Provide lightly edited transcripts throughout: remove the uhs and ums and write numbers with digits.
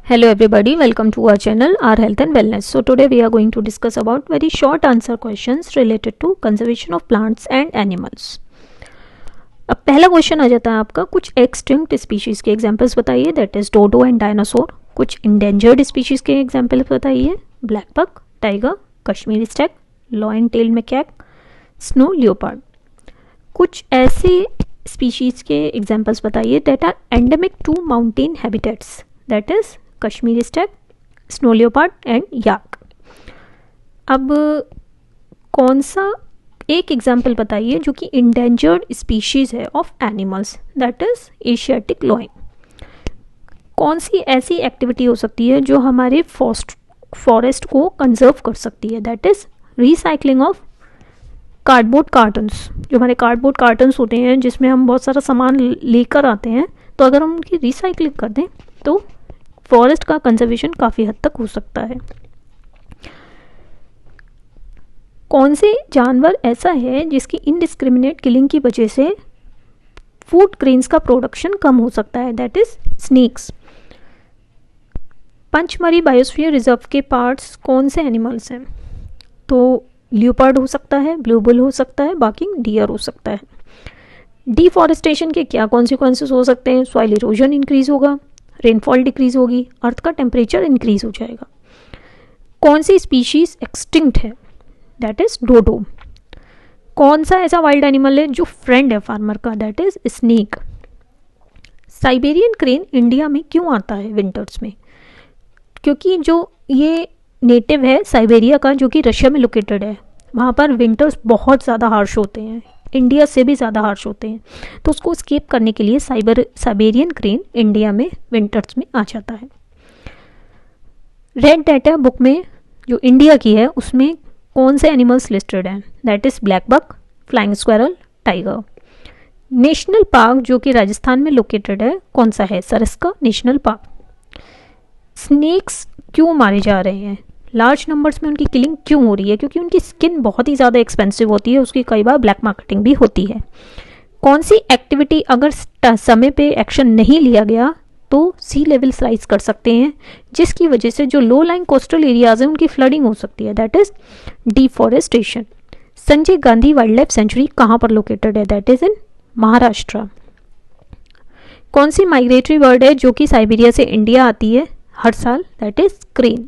Hello everybody, welcome to our channel our health and wellness. So today we are going to discuss about very short answer questions related to conservation of plants and animals. अब पहला question आ जाता है आपका, कुछ extinct species के examples बताइए, that is dodo and dinosaur. कुछ इंडेंजर्ड स्पीशीज के एग्जांपल्स बताइए, black buck, tiger, Kashmiri stag, lion tail macaque, snow leopard. कुछ ऐसे स्पीशीज के एग्जांपल्स बताइए that are endemic to mountain habitats, that is Kashmiri stag, snow leopard and yak. अब कौन सा एक एग्जाम्पल बताइए जो कि इंडेंजर्ड स्पीशीज है of animals, that is Asiatic lion. कौन सी ऐसी एक्टिविटी हो सकती है जो हमारे फॉरेस्ट को कंजर्व कर सकती है, that is recycling of cardboard cottons. जो हमारे कार्डबोर्ड कार्टन्स होते हैं जिसमें हम बहुत सारा सामान लेकर आते हैं, तो अगर हम उनकी रिसाइकलिंग कर दें तो फॉरेस्ट का कंजर्वेशन काफ़ी हद तक हो सकता है. कौन से जानवर ऐसा है जिसकी इनडिस्क्रिमिनेट किलिंग की वजह से फूड ग्रेन्स का प्रोडक्शन कम हो सकता है, that is snakes. Panchmari biosphere reserve के पार्ट्स कौन से एनिमल्स हैं? तो लियोपार्ड हो सकता है, ब्लू बुल हो सकता है, बार्किंग डियर हो सकता है. डिफॉरेस्टेशन के क्या कॉन्सिक्वेंसेस हो सकते हैं? सॉइल इरोजन इंक्रीज होगा, रेनफॉल डिक्रीज होगी, अर्थ का टेम्परेचर इंक्रीज हो जाएगा. कौन सी स्पीशीज एक्सटिंक्ट है? That is dodo. कौन सा ऐसा वाइल्ड एनिमल है जो फ्रेंड है फार्मर का? That is snake. Siberian crane India में क्यों आता है विंटर्स में? क्योंकि जो ये नेटिव है साइबेरिया का, जो कि रशिया में लोकेटेड है, वहाँ पर विंटर्स बहुत ज़्यादा हार्श होते हैं, इंडिया से भी ज़्यादा हार्श होते हैं. तो उसको स्केप करने के लिए साइबेरियन क्रेन इंडिया में विंटर्स में आ जाता है. रेड डाटा बुक में जो इंडिया की है उसमें कौन से एनिमल्स लिस्टेड हैं? That is black buck, flying squirrel, tiger. National park जो कि राजस्थान में लोकेटेड है कौन सा है? Sariska national park. स्नेक्स क्यों मारे जा रहे हैं? लार्ज नंबर्स में उनकी किलिंग क्यों हो रही है? क्योंकि उनकी स्किन बहुत ही ज़्यादा एक्सपेंसिव होती है, उसकी कई बार ब्लैक मार्केटिंग भी होती है. कौन सी एक्टिविटी अगर समय पे एक्शन नहीं लिया गया तो सी लेवल्स राइज कर सकते हैं, जिसकी वजह से जो लो लाइन कोस्टल एरियाज हैं उनकी फ्लडिंग हो सकती है, that is deforestation. Sanjay Gandhi wild life sanctuary कहाँ पर लोकेटेड है? That is in Maharashtra. कौन सी माइग्रेटरी बर्ड है जो कि साइबेरिया से इंडिया आती है हर साल? That is crane.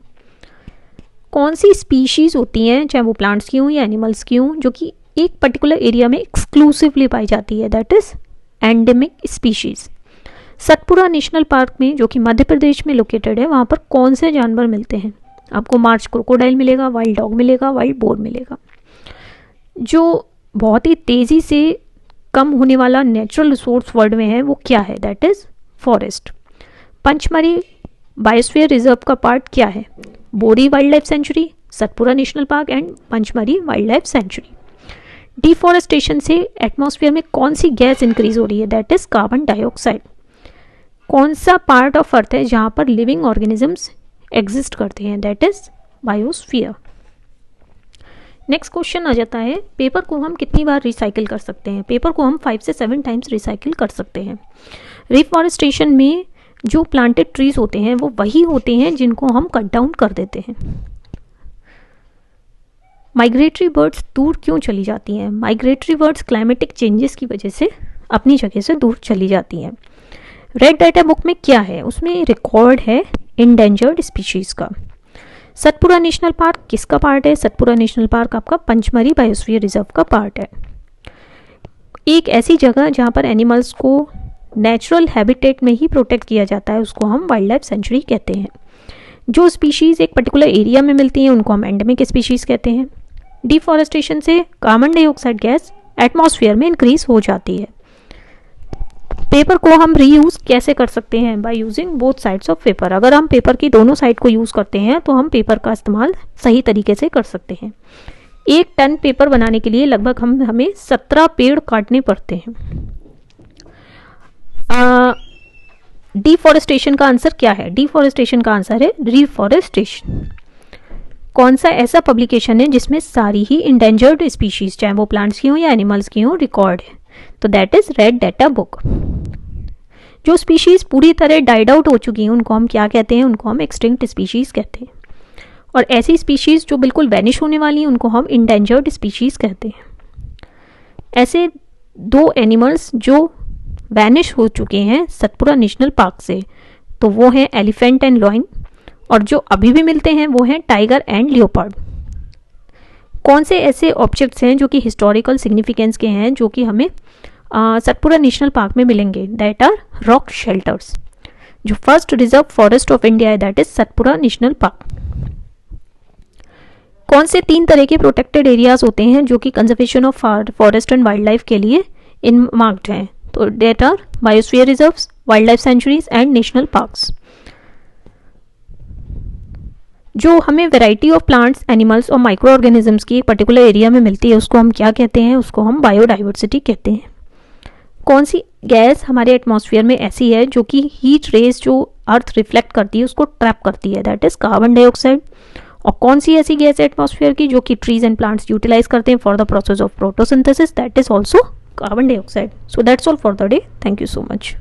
कौन सी स्पीशीज होती हैं, चाहे वो प्लांट्स की हों या एनिमल्स की हों, जो कि एक पर्टिकुलर एरिया में एक्सक्लूसिवली पाई जाती है? That is endemic species. Satpura national park में जो कि मध्य प्रदेश में लोकेटेड है, वहाँ पर कौन से जानवर मिलते हैं? आपको मार्च क्रोकोडाइल मिलेगा, वाइल्ड डॉग मिलेगा, वाइल्ड बोर मिलेगा. जो बहुत ही तेज़ी से कम होने वाला नेचुरल रिसोर्स वर्ल्ड में है वो क्या है? That is forest. Pachmarhi biosphere reserve का पार्ट क्या है? बोरी wild life sanctuary, Satpura national park and Pachmarhi wild life sanctuary. Deforestation से एटमॉस्फेयर में कौन सी गैस इंक्रीज हो रही है? That is carbon dioxide. कौन सा पार्ट ऑफ अर्थ है जहां पर लिविंग ऑर्गेनिजम्स एग्जिस्ट करते हैं? That is biosphere. Next question आ जाता है, पेपर को हम कितनी बार रिसाइकिल कर सकते हैं? पेपर को हम 5 से 7 टाइम्स रिसाइकिल कर सकते हैं. रिफॉरेस्टेशन में जो प्लांटेड ट्रीज होते हैं वो वही होते हैं जिनको हम कट डाउन कर देते हैं. माइग्रेटरी बर्ड्स दूर क्यों चली जाती हैं? माइग्रेटरी बर्ड्स क्लाइमेटिक चेंजेस की वजह से अपनी जगह से दूर चली जाती हैं. रेड डाटा बुक में क्या है? उसमें रिकॉर्ड है इंडेंजर्ड स्पीशीज का. सतपुरा नेशनल पार्क किसका पार्ट है? सतपुरा नेशनल पार्क आपका पंचमरी बायोस्फीयर रिजर्व का पार्ट है. एक ऐसी जगह जहाँ पर एनिमल्स को नेचुरल हैबिटेट में ही प्रोटेक्ट किया जाता है उसको हम वाइल्ड लाइफ सेंचुरी कहते हैं. जो स्पीशीज़ एक पर्टिकुलर एरिया में मिलती हैं उनको हम एंडेमिक स्पीशीज़ कहते हैं. डिफॉरेस्टेशन से कार्बन डाइऑक्साइड गैस एटमॉस्फेयर में इंक्रीज हो जाती है. पेपर को हम रीयूज़ कैसे कर सकते हैं? By using both sides of paper. अगर हम पेपर की दोनों साइड को यूज़ करते हैं तो हम पेपर का इस्तेमाल सही तरीके से कर सकते हैं. 1 टन पेपर बनाने के लिए लगभग हमें 17 पेड़ काटने पड़ते हैं. डिफॉरेस्टेशन का आंसर क्या है? डिफॉरेस्टेशन का आंसर है रिफॉरेस्टेशन. कौन सा ऐसा पब्लिकेशन है जिसमें सारी ही इंडेंजर्ड स्पीशीज, चाहे वो प्लांट्स की हो या एनिमल्स की हो, रिकॉर्ड है? तो that is red data book. जो स्पीशीज़ पूरी तरह डाइड आउट हो चुकी हैं उनको हम क्या कहते हैं, उनको हम एक्सटिंक्ट स्पीशीज़ कहते हैं। और ऐसी स्पीशीज़ जो बिल्कुल वैनिश होने वाली हैं उनको हम इंडेंजर्ड स्पीशीज़ कहते हैं। ऐसे दो एनिमल्स जो वैनिश हो चुके हैं सतपुरा नेशनल पार्क से, तो वो हैं एलिफेंट एंड लॉइन, और जो अभी भी मिलते हैं वो हैं टाइगर एंड लियोपार्ड। कौन से ऐसे ऑब्जेक्ट्स हैं जो कि हिस्टोरिकल सिग्निफिकेंस के हैं जो कि हमें सतपुरा नेशनल पार्क में मिलेंगे? That are rock shelters. जो first reserve forest of India है that is Satpura national park. कौन से 3 तरह के प्रोटेक्टेड एरियाज होते हैं जो कि conservation of forest and wild life के लिए इन मार्क्ड हैं? तो that are biosphere reserves, wild life sanctuaries and national parks. जो हमें वैरायटी ऑफ प्लांट्स, एनिमल्स और माइक्रो ऑर्गेनिजम्स की एक पर्टिकुलर एरिया में मिलती है उसको हम क्या कहते हैं? उसको हम बायोडाइवर्सिटी कहते हैं। कौन सी गैस हमारे एटमॉस्फेयर में ऐसी है जो कि हीट रेज जो अर्थ रिफ्लेक्ट करती है उसको ट्रैप करती है? That is carbon dioxide. और कौन सी ऐसी गैस है एटमॉस्फेयर की जो कि ट्रीज एंड प्लांट्स यूटिलाइज करते हैं for the process of photosynthesis? That is also carbon dioxide. So that's all for the day. Thank you so much.